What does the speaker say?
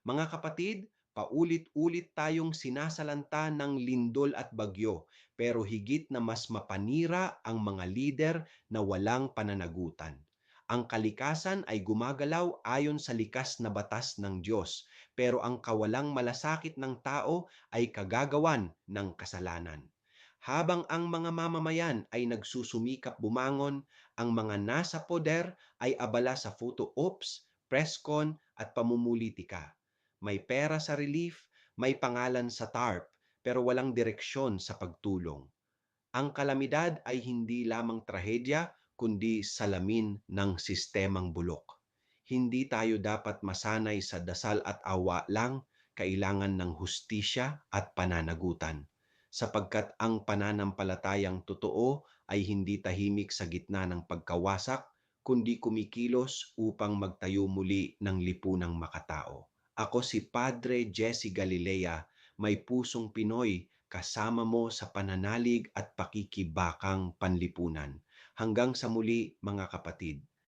Mga kapatid, paulit-ulit tayong sinasalanta ng lindol at bagyo, pero higit na mas mapanira ang mga lider na walang pananagutan. Ang kalikasan ay gumagalaw ayon sa likas na batas ng Diyos, pero ang kawalang malasakit ng tao ay kagagawan ng kasalanan. Habang ang mga mamamayan ay nagsusumikap bumangon, ang mga nasa poder ay abala sa photo ops, press con at pamumulitika. May pera sa relief, may pangalan sa TARP, pero walang direksyon sa pagtulong. Ang kalamidad ay hindi lamang trahedya, kundi salamin ng sistemang bulok. Hindi tayo dapat masanay sa dasal at awa lang, kailangan ng hustisya at pananagutan. Sapagkat ang pananampalatayang totoo ay hindi tahimik sa gitna ng pagkawasak, kundi kumikilos upang magtayo muli ng lipunang makatao. Ako si Padre Jesse Galilea, may pusong Pinoy, kasama mo sa pananalig at pakikibakang panlipunan. Hanggang sa muli mga kapatid.